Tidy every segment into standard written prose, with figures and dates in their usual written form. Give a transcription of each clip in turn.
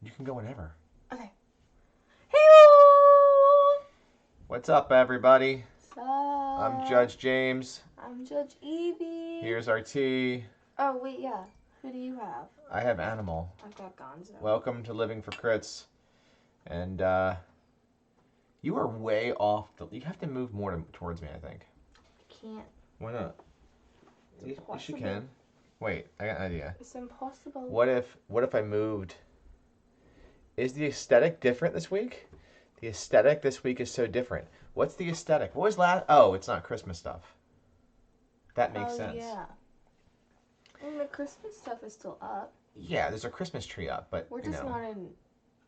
You can go whenever. Okay. Hey-o! What's up, everybody? What's I'm up? Judge James. I'm Judge Evie. Here's our tea. Oh, wait, yeah. Who do you have? I have Animal. I've got Gonzo. Welcome to Living for Crits. And you are way off. You have to move more towards me, I think. I can't. Why not? It's Yes, you can. Wait, I got an idea. It's impossible. What if I moved? Is the aesthetic different this week? The aesthetic this week is so different. What's the aesthetic? What was last? Oh, it's not Christmas stuff. That makes sense. Yeah. And the Christmas stuff is still up. Yeah, there's a Christmas tree up, but We're just not in...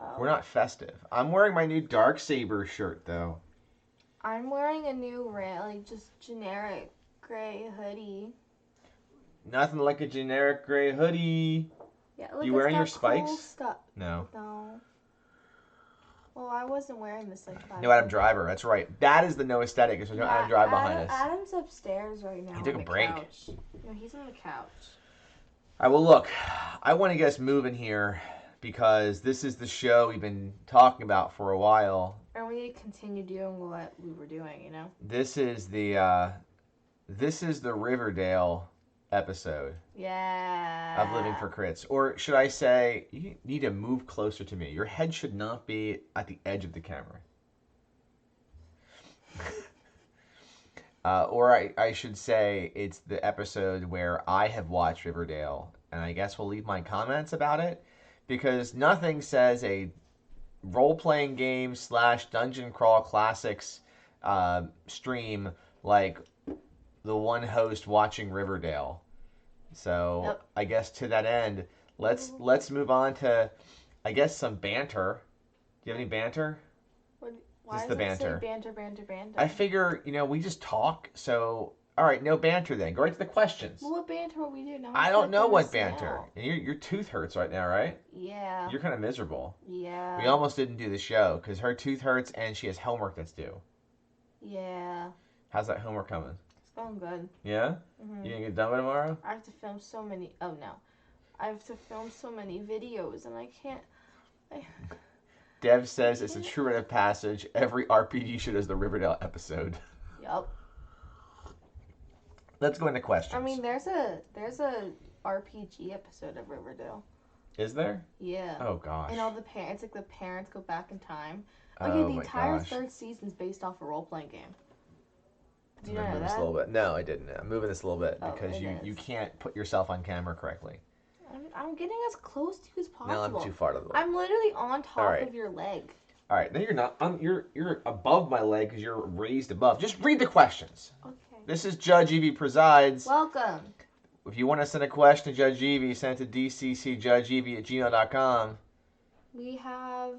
Oh. We're not festive. I'm wearing my new Darksaber shirt, though. I'm wearing a new, just generic gray hoodie. Nothing like a generic gray hoodie. Yeah, look, You wearing your spikes? Cool stuff. No. No. Well, I wasn't wearing this like 5 No Adam Driver. That's right. That is the no aesthetic. There's no Adam Driver behind us. Adam's upstairs right now. He took a break. Couch. No, he's on the couch. All right, well, look. I want to get us moving here because this is the show we've been talking about for a while. And we need to continue doing what we were doing, you know? This is the Riverdale episode. Yeah. Of Living for Crits. Or should I say, you need to move closer to me. Your head should not be at the edge of the camera. Or I should say, it's the episode where I have watched Riverdale. And I guess we'll leave my comments about it. Because nothing says a role-playing game / dungeon crawl classics stream like the one host watching Riverdale. So Yep. I guess to that end, let's move on to, I guess, some banter. Do you have any banter? Why Just does the it say banter. banter? I figure, we just talk. So all right, no banter then. Go right to the questions. Well, what banter will we do now? I don't know what banter. And your tooth hurts right now, right? Yeah. You're kind of miserable. Yeah. We almost didn't do the show because her tooth hurts and she has homework that's due. Yeah. How's that homework coming? It's going good. Yeah? Mm-hmm. You gonna get done by tomorrow? I have to film so many. Oh no, I have to film so many videos, and I can't. Dev says it's a true rite of passage. Every RPG show does the Riverdale episode. Yup. Let's go into questions. I mean, there's a RPG episode of Riverdale. Is there? Yeah. Oh gosh. And all the parents, the parents go back in time. Oh the my entire gosh. 3rd season is based off a role playing game. Do you I'm know moving that? this a little bit. No, I didn't. I'm moving this a little bit Oh, because it you is. can't put yourself on camera correctly. I'm getting as close to you as possible. No, I'm too far to the left. I'm literally on top right. of your leg. All right, no, you're not. You're above my leg because you're raised above. Just read the questions. Okay. This is Judge Evie presides. Welcome. If you want to send a question to Judge Evie, send it to dccjudgeevie@gmail.com. We have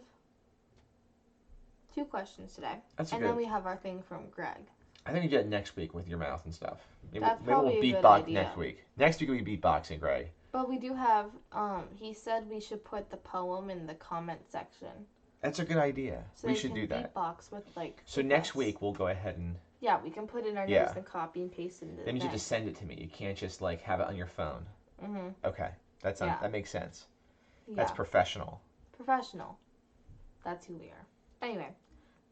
2 questions today. That's and good. then we have our thing from Greg. I think you do it next week with your mouth and stuff. Maybe That's we'll probably a good beatbox idea. next week. Next week will be beatboxing, Greg. But we do have, he said we should put the poem in the comment section. That's a good idea. So We they should can do that. beatbox with, So next week we'll go ahead and... Yeah, we can put it in our Yeah. notes and copy and paste it into the Then you should thing. just send it to me. You can't just have it on your phone. Mm-hmm. Okay. Yeah. That makes sense. Yeah. That's professional. Professional. That's who we are. Anyway,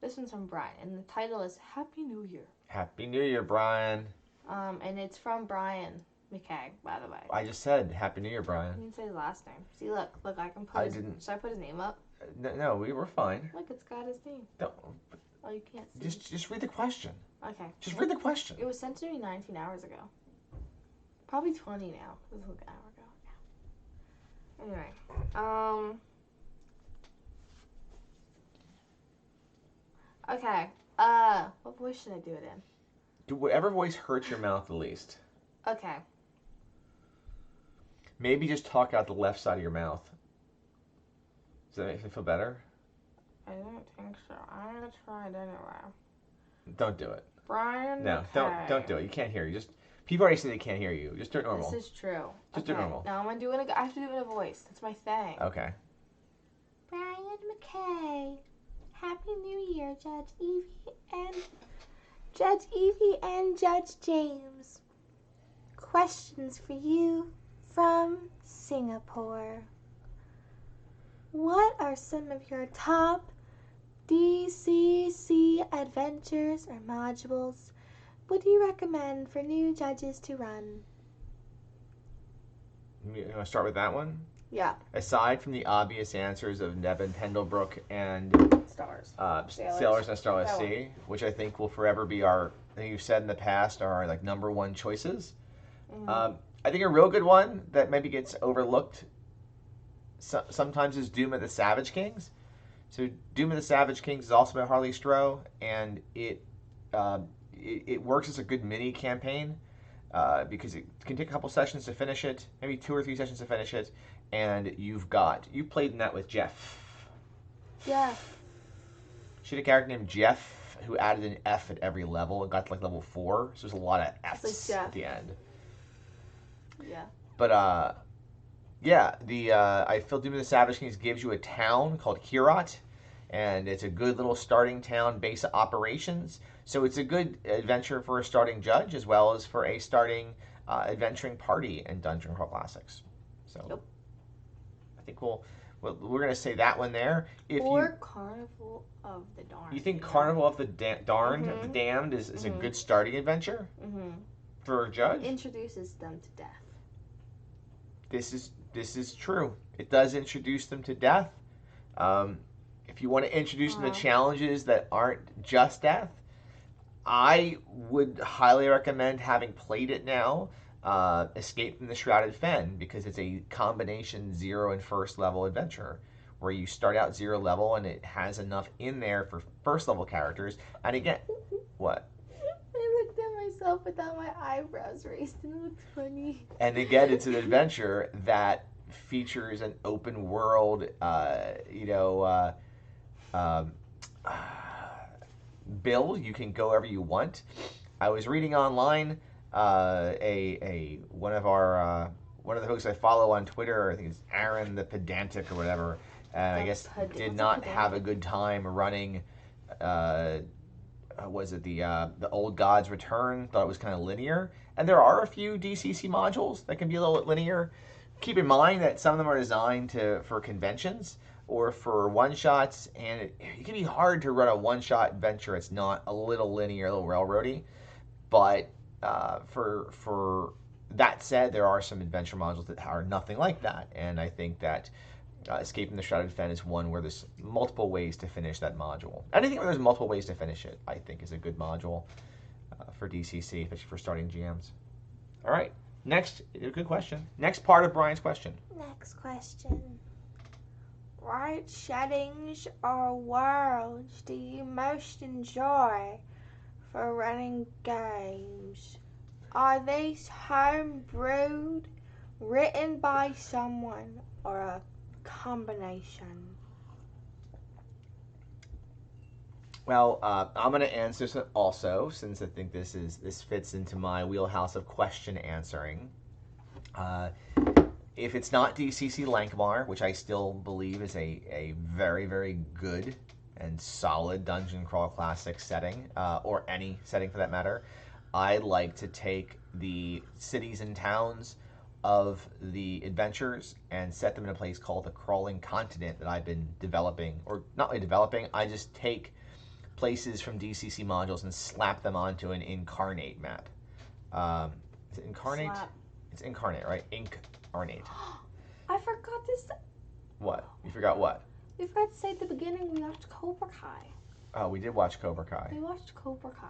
this one's from Brian, and the title is Happy New Year. Happy New Year, Brian. And it's from Brian McKay, by the way. I just said Happy New Year, I Brian. didn't say his last name. See, look, I can put didn't. Should I put his name up? No, we were fine. Look, it's got his name. Don't, Oh, you can't see. just read the question. Okay. Just read the question. It was sent to me 19 hours ago. Probably 20 now. It was like an hour ago. Yeah. Anyway. Okay. What voice should I do it in? Do whatever voice hurts your mouth the least. Okay. Maybe just talk out the left side of your mouth. Does that make me feel better? I don't think so. I'm gonna try it anyway. Don't do it. Brian. No, don't do it. You can't hear you. Just people already say they can't hear you. Just do it normal. This is true. Just do okay. normal. Now I'm gonna do it. I have to do it in a voice. That's my thing. Okay. Brian McKay. Happy New Year, Judge Evie and Judge James. Questions for you from Singapore. What are some of your top DCC adventures or modules would you recommend for new judges to run? You want to start with that one? Yeah. Aside from the obvious answers of Nevin Pendlebrook and Stars. Sailors and Starless Sea, which I think will forever be our, I think you've said in the past, are like number one choices. I think a real good one that maybe gets overlooked sometimes is Doom of the Savage Kings. So Doom of the Savage Kings is also by Harley Stroh, and it works as a good mini campaign because it can take a couple sessions to finish it, maybe 2 or 3 sessions to finish it, and you played in that with Jeff. Yeah. She had a character named Jeff who added an F at every level and got to like level 4, so there's a lot of F's at the end. Yeah. But yeah, I feel Doom of the Savage Kings gives you a town called Heorot, and it's a good little starting town base of operations. So it's a good adventure for a starting judge as well as for a starting adventuring party in Dungeon Crawl Classics. So yep. I think we're gonna say that one there. Carnival of the Darned. You think Carnival of the Darned, the Damned, is a good starting adventure for a judge? Introduces them to death. This is true. It does introduce them to death. If you want to introduce them to challenges that aren't just death, I would highly recommend, having played it now, Escape from the Shrouded Fen, because it's a combination 0 and 1st level adventure where you start out 0 level and it has enough in there for 1st level characters. And again, what? I looked at myself without my eyebrows raised and it looked funny. And again, it's an adventure that features an open world, build. You can go wherever you want. I was reading online one of the folks I follow on Twitter, I think it's Aaron the Pedantic or whatever, and I guess did not have a good time running. Was it the Old Gods Return? Thought it was kind of linear, and there are a few DCC modules that can be a little bit linear. Keep in mind that some of them are designed for conventions or for one-shots, and it can be hard to run a one-shot adventure. It's not a little linear, a little railroady. But for that said, there are some adventure modules that are nothing like that, and I think that Escaping the Shrouded Fen is one where there's multiple ways to finish that module. Anything where there's multiple ways to finish it, I think, is a good module for DCC, especially for starting GMs. All right, next, good question. Next part of Brian's question. Next question. What settings or worlds do you most enjoy for running games? Are they home brewed, written by someone, or a combination? Well, I'm going to answer this also, since I think this fits into my wheelhouse of question answering. If it's not DCC Lankmar, which I still believe is a very, very good and solid Dungeon Crawl Classic setting, or any setting for that matter, I like to take the cities and towns of the adventures and set them in a place called the Crawling Continent that I've been developing, or not really developing, I just take places from DCC modules and slap them onto an Incarnate map. Is it Incarnate? It's Incarnate, right? Incarnate. I forgot to say. What? You forgot what? We forgot to say at the beginning we watched Cobra Kai. Oh, we did watch Cobra Kai. We watched Cobra Kai.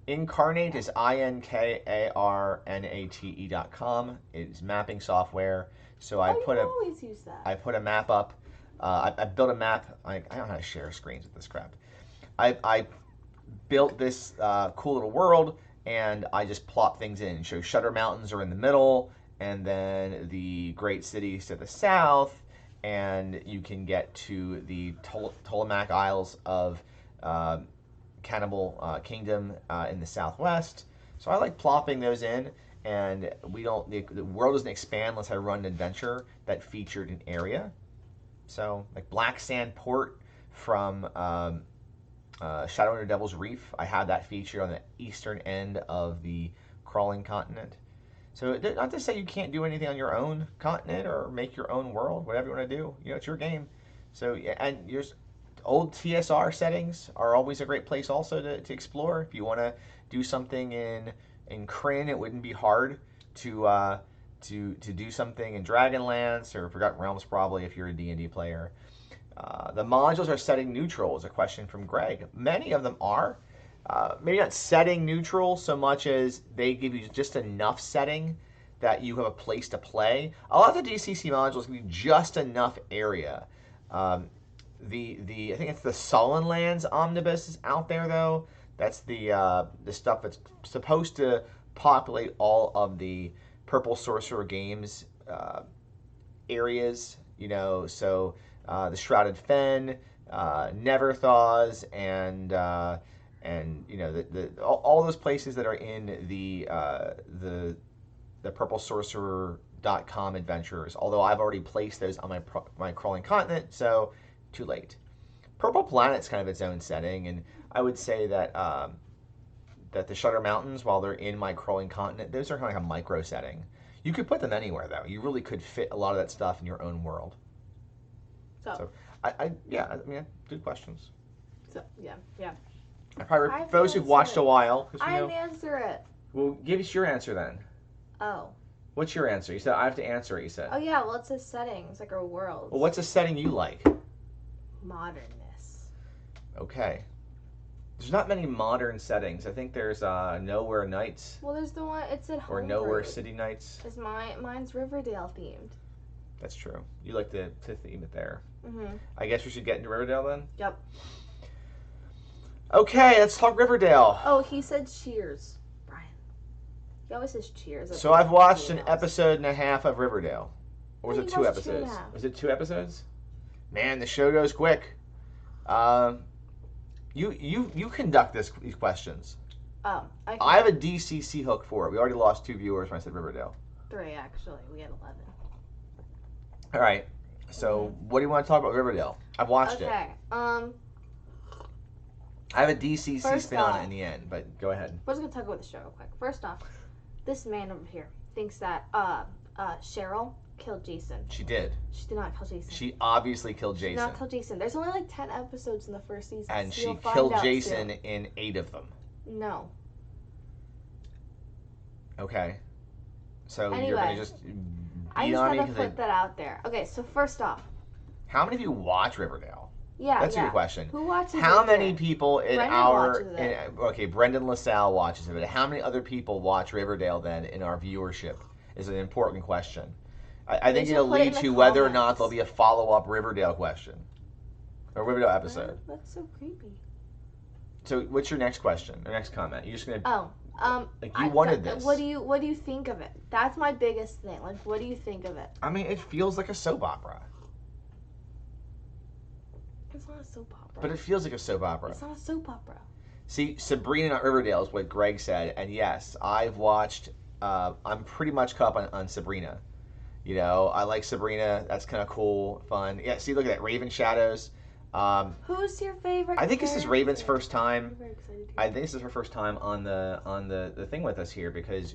Incarnate is INKARNATE.com. It's mapping software. So I always use that. I put a map up. I built a map. I don't know how to share screens with this crap. I built this cool little world, and I just plop things in. So Shutter Mountains are in the middle, and then the great cities to the south, and you can get to the Ptolemaic Isles of Cannibal Kingdom in the southwest. So I like plopping those in, and the world doesn't expand unless I run an adventure that featured an area. So like Black Sand Port from Shadow Under Devil's Reef, I have that featured on the eastern end of the Crawling Continent. So not to say you can't do anything on your own continent or make your own world, whatever you want to do. It's your game. So yeah, and your old TSR settings are always a great place also to explore. If you want to do something in Kryn, it wouldn't be hard to to do something in Dragonlance or Forgotten Realms probably if you're a D&D player. The modules are setting neutral is a question from Greg. Many of them are. Maybe not setting neutral so much as they give you just enough setting that you have a place to play. A lot of the DCC modules give you just enough area. Um, the I think it's the Sullen Lands Omnibus is out there though. That's the stuff that's supposed to populate all of the Purple Sorcerer Games areas. You know, so the Shrouded Fen, Neverthaws, and you know all those places that are in the purplesorcerer.com adventures. Although I've already placed those on my crawling continent, so too late. Purple Planet's kind of its own setting, and I would say that that the Shutter Mountains, while they're in my crawling continent, those are kind of like a micro setting. You could put them anywhere though. You really could fit a lot of that stuff in your own world. So yeah, I mean, good questions. So yeah. I probably for those who've watched a while. I didn't answer it. Well, give us your answer then. Oh. What's your answer? You said I have to answer it. You said. Oh yeah, well it's a setting. It's like a world. Well, what's a setting you like? Modernness. Okay. There's not many modern settings. I think there's Nowhere Nights. Well, there's the one. It's at or home. Nowhere City Nights. Is mine's Riverdale themed. That's true. You like to theme it there. Mhm. I guess we should get into Riverdale then. Yep. Okay, let's talk Riverdale. Oh, he said cheers, Brian. He always says cheers. So I've watched an episode and a half of Riverdale. Or was I it think 2 it was episodes? 2.5. Was it 2 episodes? Man, the show goes quick. You conduct these questions. Oh, I have a DCC hook for it. We already lost 2 viewers when I said Riverdale. 3 actually. We had 11. All right. So what do you want to talk about Riverdale? I've watched it. Okay. I have a DCC First spin on off, it in the end, but go ahead. We're just gonna talk about the show real quick. First off, this man over here thinks that Cheryl killed Jason. She did. She did not kill Jason. She obviously killed She did Jason. not kill Jason. There's only like 10 episodes in the first season. And so she killed Jason in 8 of them. No. Okay. So Anyway, you're gonna just I beat just on me had to because put that out there. Okay, so first off. How many of you watch Riverdale? Yeah, That's a yeah. good question. Who watches How it many then? people in Brendan our watches it. okay, Brendan LaSalle watches it, but how many other people watch Riverdale then in our viewership is an important question. I think should it'll put it in lead the to whether or not comments. there'll be a follow-up Riverdale question. Or Riverdale episode. That's so creepy. So what's your next question? Or next comment? You're just gonna like you I- wanted th- this. What do you think of it? That's my biggest thing. Like, what do you think of it? I mean, it feels like a soap opera. It's not a soap opera. But it feels like a soap opera. It's not a soap opera. See, Sabrina not Riverdale is what Greg said, and yes, I've watched. I'm pretty much caught up on Sabrina. You know, I like Sabrina. That's kind of cool, fun. Yeah, see, look at that, Raven Shadows. Who's your favorite? I think this is Raven's character? first time. I'm very excited to I hear. think this is her first time on the thing with us here because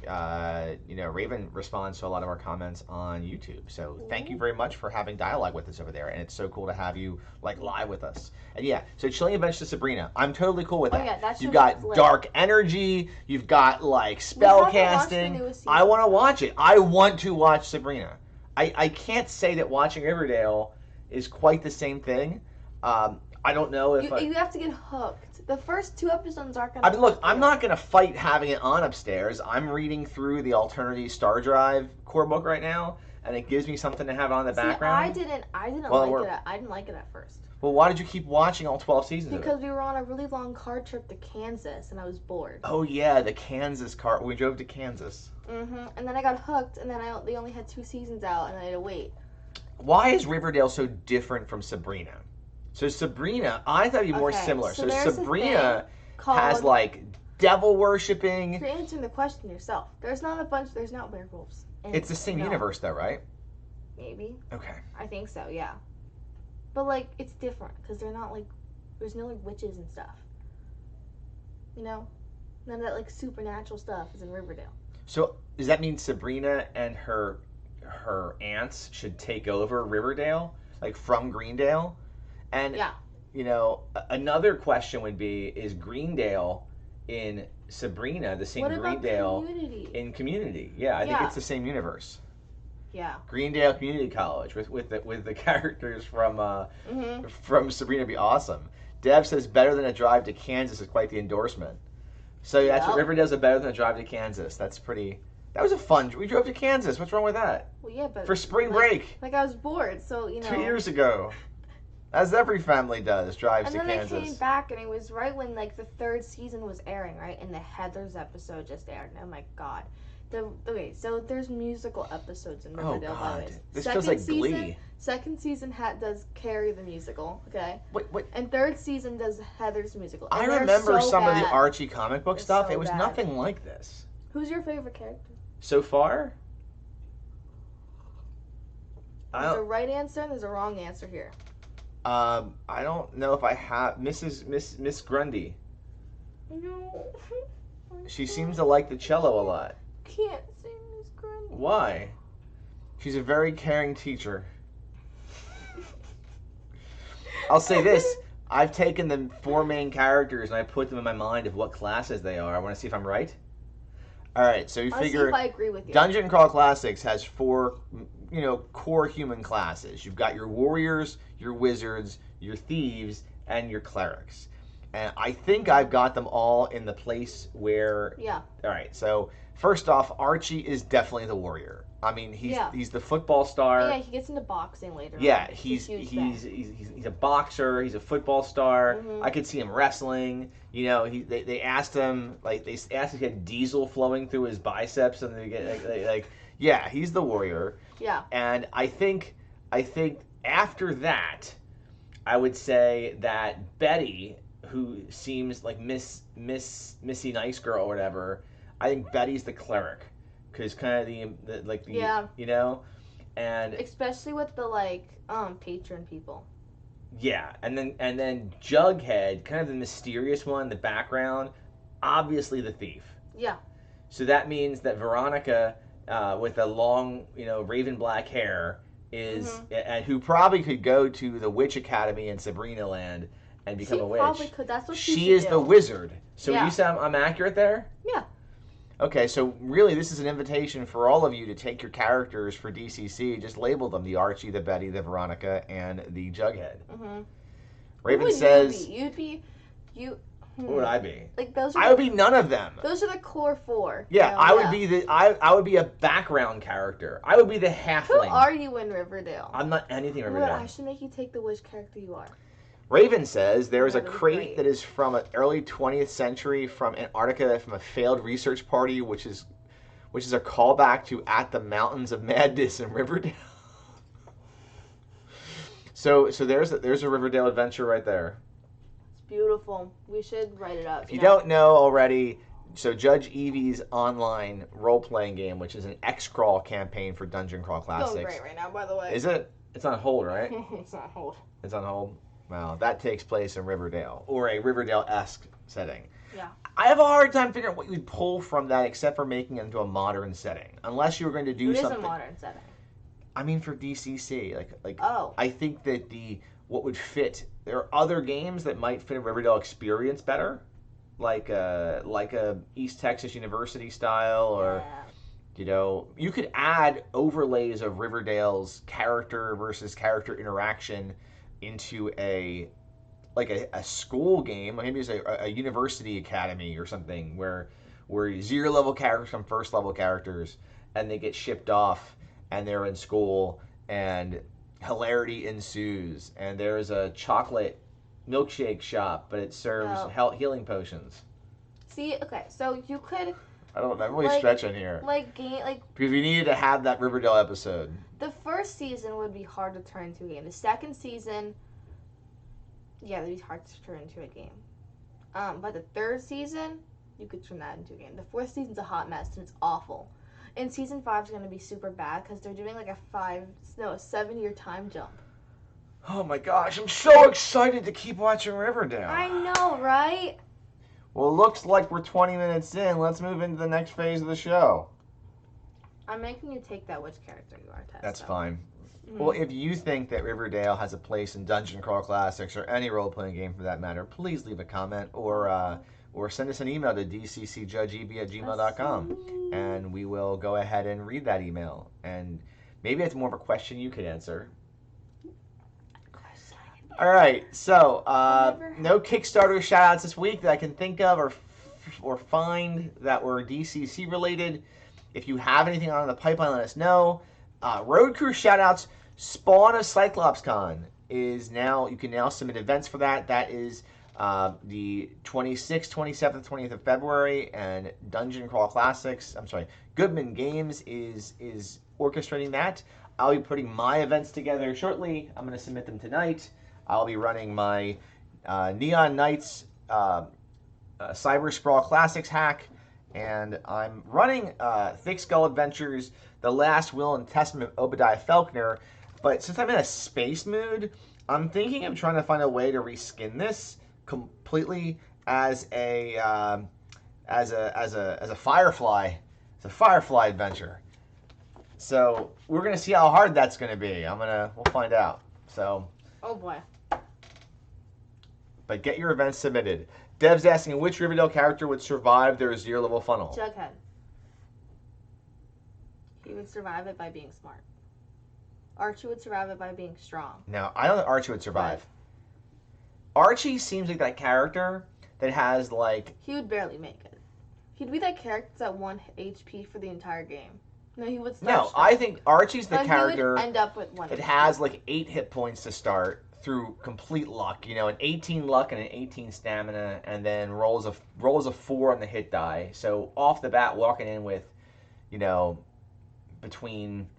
you know, Raven responds to a lot of our comments on YouTube. So thank you very much for having dialogue with us over there, and it's so cool to have you like live with us. And yeah, so Chilling Adventures to Sabrina, I'm totally cool with that. yeah, that You've show got is lit. dark energy, you've got like spell haven't watched the casting. newest I season. want to watch it. I want to watch Sabrina. I can't say that watching Riverdale is quite the same thing. I don't know if You have to get hooked. The first 2 episodes aren't gonna. I mean, look, hook I'm you. not going to fight having it on upstairs. I'm reading through the Alternity Star Drive core book right now, and it gives me something to have on in the See, background. I didn't Well, like we're- it. I didn't like it at first Well, why did you keep watching all 12 seasons of it? because we were on a really long car trip to Kansas and I was bored. Oh, yeah, the Kansas car. We drove to Kansas. And then I got hooked, and then they only had 2 seasons out, and I had to wait. Why is Riverdale so different from Sabrina? So Sabrina, I thought it'd be more Okay, similar. so So there's a Sabrina Called, has like devil worshipping. You're answering the question yourself. There's not werewolves. It's the same no, universe, though, right? Maybe. Okay. I think so, yeah. But, like, it's different, because they're not, like, there's no, like, witches and stuff. You know? None of that, like, supernatural stuff is in Riverdale. So does that mean Sabrina and her aunts should take over Riverdale, like from Greendale? And Yeah. another question would be: is Greendale in Sabrina the same What about Greendale Community? in Community? Yeah, I think Yeah. it's the same universe. Yeah. Greendale Community College with the characters Mhm. from Sabrina be awesome. Dev says better than a drive to Kansas is quite the endorsement. So that's what Yep. Riverdale's a better than a drive to Kansas. That's pretty. That was a fun. We drove to Kansas. What's wrong with that? Well, yeah, but For spring like, break like I was bored, so 2 years ago, as every family does, drives And to then they came Kansas. back, and it was right when like the third season was airing, right? And the Heather's episode just aired. And oh my god. Okay, so there's musical episodes in Oh Riverdale. By the God, way. this feels like season, Glee. Second season does Carrie the musical, okay? Wait. And third season does Heather's musical. And I they're remember so some of the bad. Archie comic book They're stuff. so It was bad. nothing like this Who's your favorite character? so far. There's a right answer and there's a wrong answer here. I don't know if I have Miss Grundy. No. She seems to like the cello a lot. Can't sing Miss Grundy. Why? She's a very caring teacher. I'll say this. I've taken the 4 main characters and I put them in my mind of what classes they are. I want to see if I'm right. All right, so you I'll see figure if I agree with you. Dungeon Crawl Classics has 4, core human classes. You've got your warriors, your wizards, your thieves, and your clerics. And I think I've got them all in the place where. Yeah. All right, so first off, Archie is definitely the warrior. I mean, he's the football star. Yeah, he gets into boxing later. Yeah, on. he's a boxer. He's a football star. Mhm. I could see him wrestling. They asked him if he had diesel flowing through his biceps, and they get yeah, he's the warrior. Yeah. And I think after that, I would say that Betty, who seems like Missy Nice Girl or whatever, I think Betty's the cleric. Because kind of Yeah. And Especially with the patron people. yeah, and then Jughead, kind of the mysterious one in the background, obviously the thief. Yeah. So that means that Veronica, with a long, raven black hair, is and who probably could go to the Witch Academy in Sabrina Land and become a witch. She probably could. That's what She is should the do. wizard. So Yeah. you say I'm accurate there? Yeah. Okay, so really this is an invitation for all of you to take your characters for DCC, just label them the Archie, the Betty, the Veronica, and the Jughead. Mhm. Raven What would says... You'd be... What would I be? Like those are I would be none of them. Those are the core 4. Yeah, I would be I would be a background character. I would be the halfling. Who are you in Riverdale? I'm not anything in Well, Riverdale. I should make you take the which character you are. Raven says there is a That'd be crate great. that is from an early 20th century from Antarctica from a failed research party, which is a callback to At the Mountains of Madness in Riverdale. so there's a Riverdale adventure right there. It's beautiful. We should write it up. If you don't know already, so Judge Evie's online role-playing game, which is an X-Crawl campaign for Dungeon Crawl Classics. Going great right now, by the way. Is it? It's on hold, right? It's on hold. It's on hold? Wow, that takes place in Riverdale, or a Riverdale-esque setting. Yeah. I have a hard time figuring out what you'd pull from that except for making it into a modern setting. Unless you were going to do something. It is a modern setting. I mean, for DCC, Oh. I think that what would fit. There are other games that might fit a Riverdale experience better, like a East Texas University style, or you could add overlays of Riverdale's character versus character interaction into a school game. Maybe it's a university academy or something where 0 level characters become 1st level characters, and they get shipped off, and they're in school, and hilarity ensues, and there's a chocolate milkshake shop, but it serves healing potions. See, okay, so you could I'm really stretching here. Because we needed to have that Riverdale episode. The first season would be hard to turn into a game. The second season, yeah, it'd be hard to turn into a game. But the third season, you could turn that into a game. The fourth season's a hot mess and it's awful. And season 5 is going to be super bad because they're doing a 7-year time jump. Oh my gosh, I'm so excited to keep watching Riverdale. I know, right? Well, it looks like we're 20 minutes in. Let's move into the next phase of the show. I'm making you take that which character you are test. That's so. fine. Mm-hmm. Well, if you think that Riverdale has a place in Dungeon Crawl Classics or any role-playing game for that matter, please leave a comment or send us an email to dccjudgeevie@gmail.com, and we will go ahead and read that email. And maybe it's more of a question you could answer. All right, so no Kickstarter shout-outs this week that I can think of or find that were DCC related. If you have anything on the pipeline, let us know. Road Crew shout-outs. Spawn of Cyclops Con is now, you can now submit events for that. That is the 26th, 27th, 20th of February, and Dungeon Crawl Classics, Goodman Games is orchestrating that. I'll be putting my events together shortly. I'm going to submit them tonight. I'll be running my Neon Knights Cyber Sprawl Classics hack, and I'm running Thick Skull Adventures, The Last Will and Testament of Obadiah Faulkner. But since I'm in a space mood, I'm thinking of trying to find a way to reskin this completely as a Firefly. It's a Firefly adventure. So we're gonna see how hard that's gonna be. We'll find out. So. Oh boy. But get your events submitted. Dev's asking which Riverdale character would survive their 0-level funnel. Jughead. He would survive it by being smart. Archie would survive it by being strong. No, I don't think Archie would survive. Right. Archie seems like that character that has like... He would barely make it. He'd be that character that's at 1 HP for the entire game. No, he would start strong. I think Archie's the character he would end up with 1 that HP. has like 8 hit points to start through complete luck. You know, an 18 luck and an 18 stamina, and then rolls a 4 on the hit die. So off the bat, walking in with, between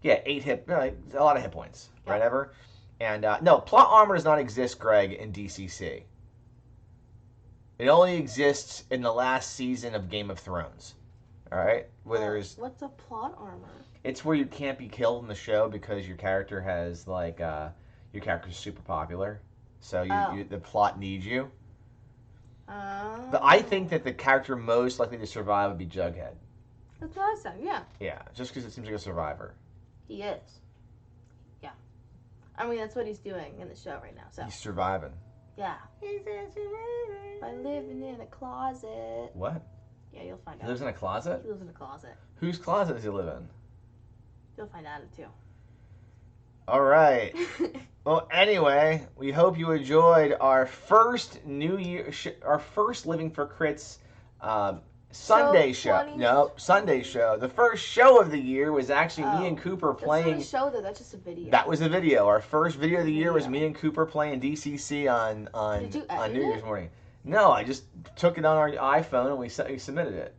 8 hit, a lot of hit points, right? Ever, and no, plot armor does not exist, Greg, in DCC. It only exists in the last season of Game of Thrones. All right, where there's what's a plot armor? It's where you can't be killed in the show because your character has your character's super popular, so the plot needs you. But I think that the character most likely to survive would be Jughead. That's what I said, yeah. Yeah, just because it seems like a survivor. He is. Yeah. I mean, that's what he's doing in the show right now, so. He's surviving. Yeah. He's surviving. By living in a closet. What? Yeah, you'll find out. He lives in a closet? He lives in a closet. Whose closet does he live in? You'll find out too. All right. Well, anyway, we hope you enjoyed our first New Year, our first Living for Crits Sunday show. No, Sunday show. The first show of the year was actually me and Cooper playing. That's not a show, though. That's just a video. That was a video. Our first video of the year was me and Cooper playing DCC on New Year's morning. No, I just took it on our iPhone and we submitted it.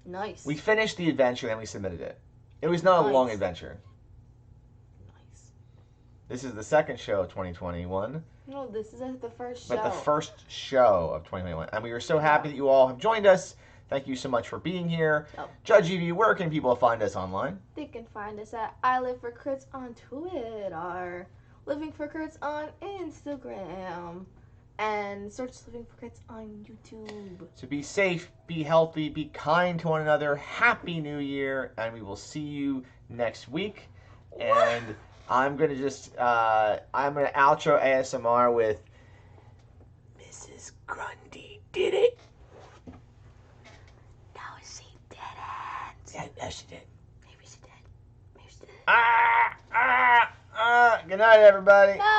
Nice. We finished the adventure and we submitted it. It was not a long adventure. Nice. This is the second show of 2021. No, this is the first show. But the first show of 2021. And we were so happy that you all have joined us. Thank you so much for being here. Oh. Judge Evie, where can people find us online? They can find us at I Live for Crits on Twitter, Living for Crits on Instagram, and search Living for Crits on YouTube. So be safe, be healthy, be kind to one another. Happy New Year, and we will see you next week. And I'm gonna outro ASMR with Mrs. Grundy did it. No, she didn't. Yeah, no, she did. Maybe she did. Good night, everybody. Bye.